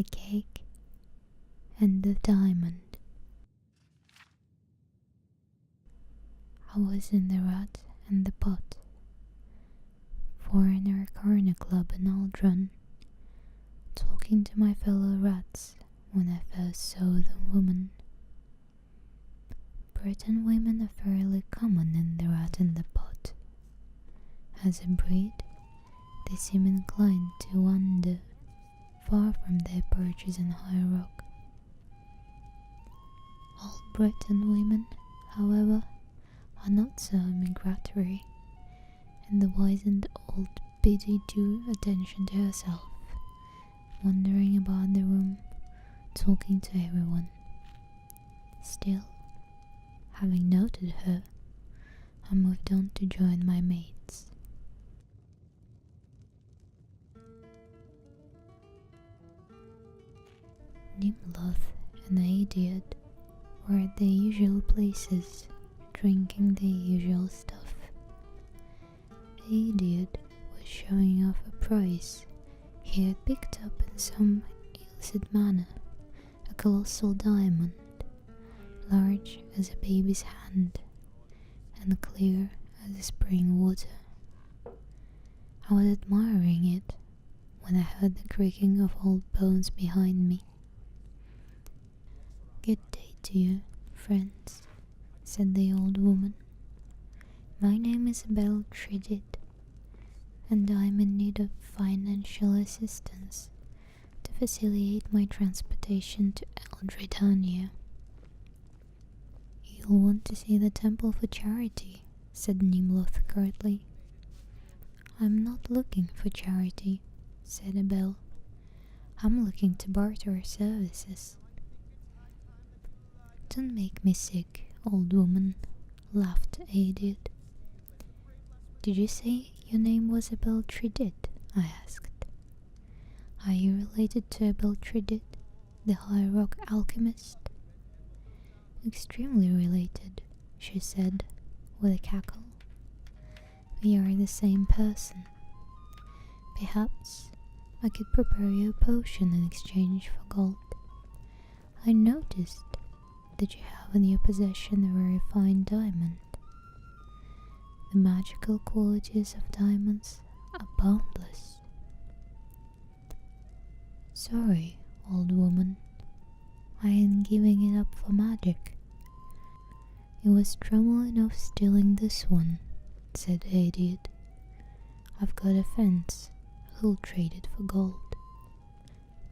a cake, and a diamond. I was in the Rat and the Pot, Foreigner Corner Club in Aldron, talking to my fellow rats when I first saw the woman. Breton women are fairly common in the Rat and the Pot. As a breed, they seem inclined to wander far from their perches in high rock. All Breton women, however, are not so migratory, and the wizened old biddy drew attention to herself, wandering about the room, talking to everyone. Still, having noted her, I moved on to join my mates. Nimloth and Idiot were at their usual places, drinking their usual stuff. Idiot was showing off a prize he had picked up in some illicit manner, a colossal diamond, large as a baby's hand and clear as spring water. I was admiring it when I heard the creaking of old bones behind me. "Good day to you, friends," said the old woman. "My name is Belle Tridget, and I am in need of financial assistance to facilitate my transportation to Eldritania." "You'll want to see the temple for charity," said Nimloth curtly. "I'm not looking for charity," said Abel. "I'm looking to barter services." "Don't make me sick, old woman," laughed Idiot. "Did you say your name was Abel Tridit?" I asked. "Are you related to Abel Tridit, the High Rock alchemist?" "Extremely related," she said, with a cackle. "We are the same person. Perhaps I could prepare you a potion in exchange for gold. I noticed that you have in your possession a very fine diamond. The magical qualities of diamonds are boundless." "Sorry, old woman, I ain't giving it up for magic. It was trouble enough stealing this one," said Idiot. "I've got a fence who'll trade it for gold.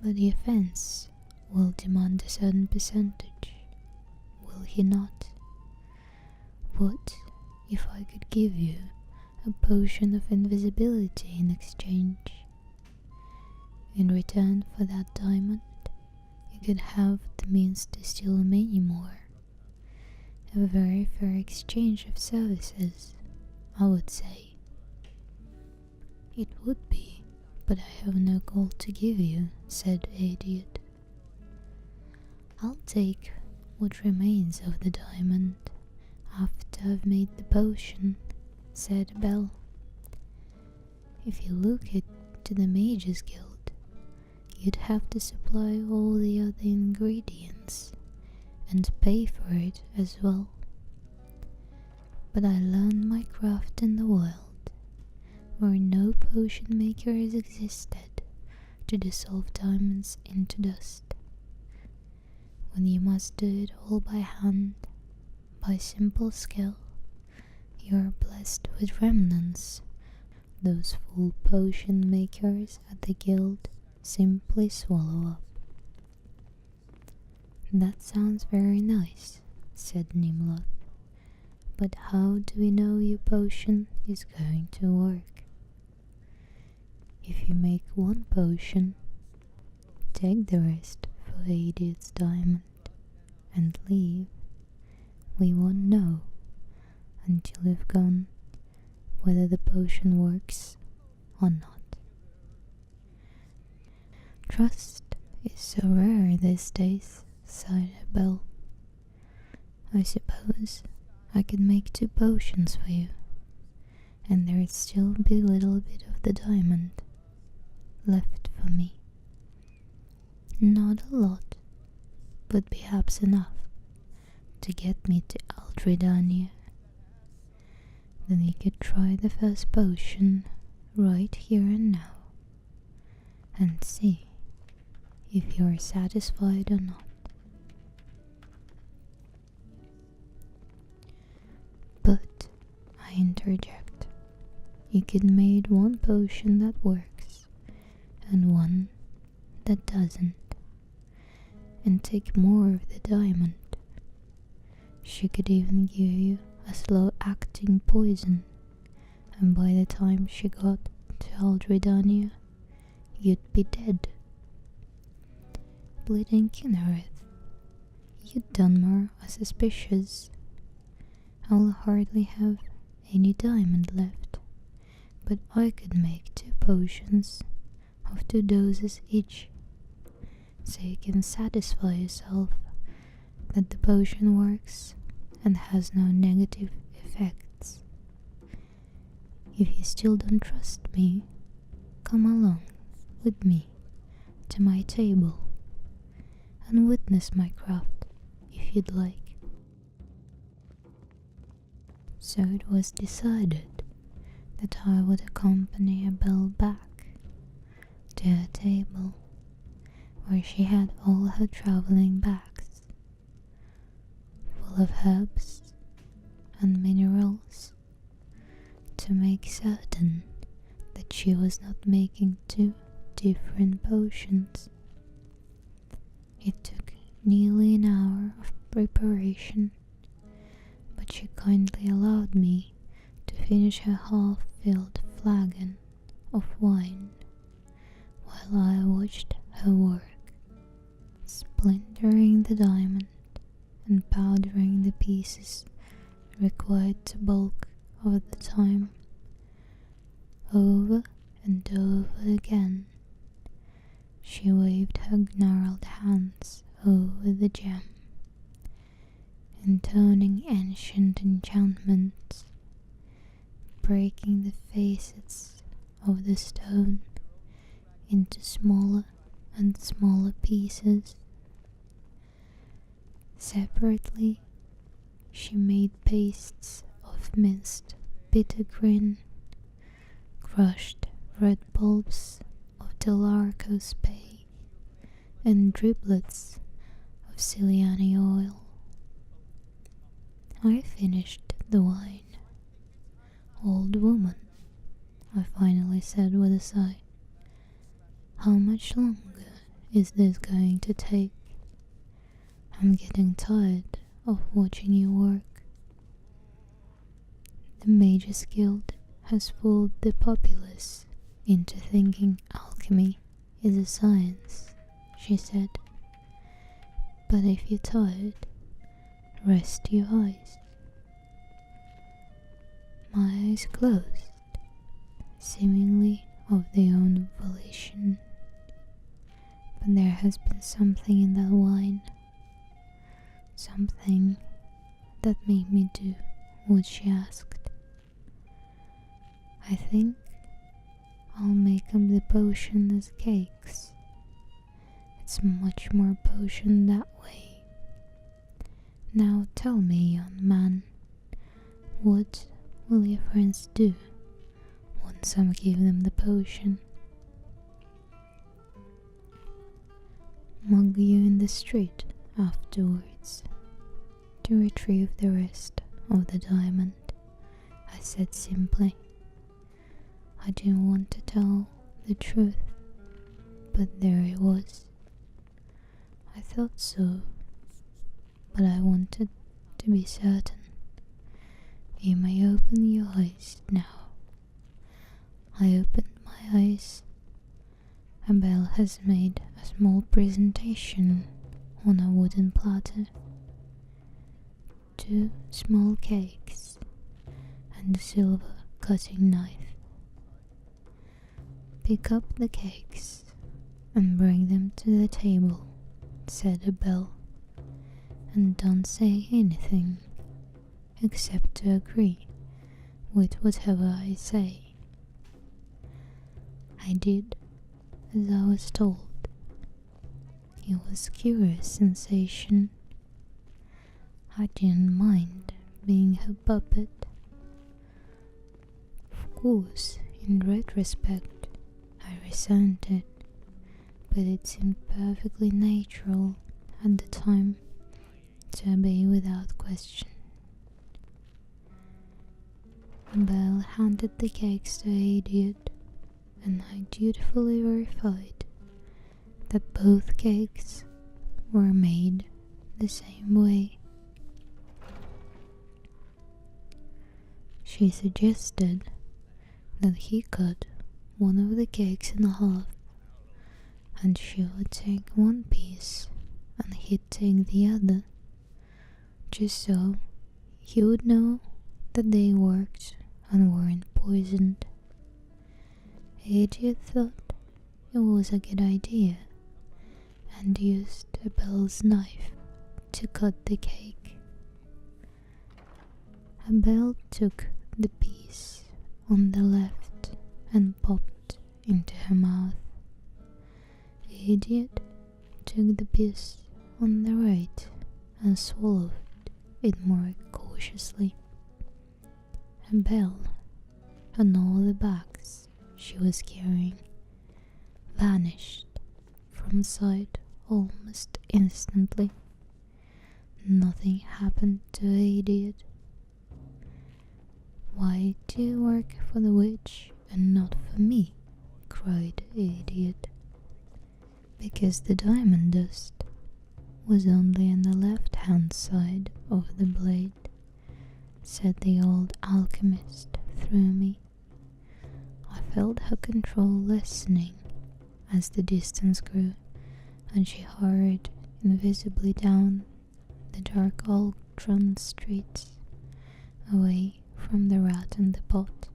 But your fence will demand a certain percentage, will he not? What if I could give you a potion of invisibility in exchange? In return for that diamond, you could have the means to steal many more. A very fair exchange of services, I would say." "It would be, but I have no gold to give you," said Idiot. "I'll take what remains of the diamond after I've made the potion," said Belle. "If you look it to the Mages Guild, you'd have to supply all the other ingredients and pay for it as well. But I learned my craft in the world where no potion makers existed to dissolve diamonds into dust. When you must do it all by hand, by simple skill, you are blessed with remnants those fool potion makers at the guild simply swallow up." "That sounds very nice," said Nimloth. "But how do we know your potion is going to work? If you make one potion, take the rest for Idiot's diamond, and leave, we won't know until you've gone whether the potion works or not." "Trust is so rare these days," sighed Belle. "I suppose I could make 2 potions for you, and there'd still be a little bit of the diamond left for me. Not a lot, but perhaps enough to get me to Aldredania. Then you could try the first potion right here and now and see if you're satisfied or not. But, I interject, you could make one potion that works and one that doesn't, and take more of the diamond. She could even give you a slow-acting poison, and by the time she got to Aldredania, you'd be dead. Bleeding Kinnereth, you Dunmer are suspicious. I'll hardly have any diamond left, but I could make 2 potions of 2 doses each, so you can satisfy yourself that the potion works and has no negative effects. If you still don't trust me, come along with me to my table and witness my craft if you'd like. So it was decided that I would accompany Abel back to her table, where she had all her travelling bags, full of herbs and minerals, to make certain that she was not making 2 different potions. It took nearly an hour of preparation, but she kindly allowed me to finish her half-filled flagon of wine while I watched her work, splintering the diamond and powdering the pieces required to bulk over the time. Over and over again, she waved her gnarled hands over the gem, intoning ancient enchantments, breaking the facets of the stone into smaller and smaller pieces. Separately, she made pastes of minced bittergreen, crushed red bulbs of Delarco Spey, and driblets of Ciliani oil. I finished the wine. "Old woman," I finally said with a sigh, "how much longer is this going to take? I'm getting tired of watching you work." "The Mages Guild has fooled the populace into thinking alchemy is a science," she said. "But if you're tired, rest your eyes." My eyes closed, seemingly of their own volition, but there has been something in that wine, something that made me do what she asked. I think I'll make up the potion as cakes. It's much more potion that way. Now tell me, young man, what will your friends do once I give them the potion? Mug you in the street afterwards to retrieve the rest of the diamond, I said simply. I didn't want to tell the truth, but there it was. I thought so, but I wanted to be certain. You may open your eyes now. I opened my eyes. Abel has made a small presentation on a wooden platter. 2 small cakes and a silver cutting knife. "Pick up the cakes and bring them to the table," said Abel, "and don't say anything except to agree with whatever I say." I did as I was told. It was a curious sensation. I didn't mind being her puppet. Of course, in retrospect, I resented, but it seemed perfectly natural at the time to obey without question. Belle handed the cakes to Idiot, and I dutifully verified that both cakes were made the same way. She suggested that he cut one of the cakes in half, and she would take one piece and he'd take the other, just so he would know that they worked and weren't poisoned. Idiot thought it was a good idea and used Belle's knife to cut the cake. Belle took the piece on the left and popped into her mouth. Idiot took the piece on the right and swallowed it more cautiously. Belle and all the bags she was carrying vanished from sight almost instantly. Nothing happened to Idiot. "Why do you work for the witch and not for me?" cried Idiot. "Because the diamond dust was only on the left-hand side of the blade," said the old alchemist through me. I felt her control lessening as the distance grew, and she hurried invisibly down the dark Aldron streets, away from the rat in the pot.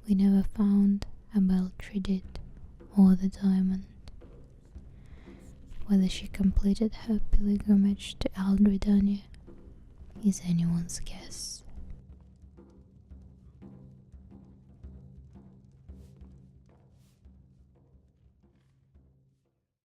We never found Belle Trident or the diamond. Whether she completed her pilgrimage to Aldridania is anyone's guess.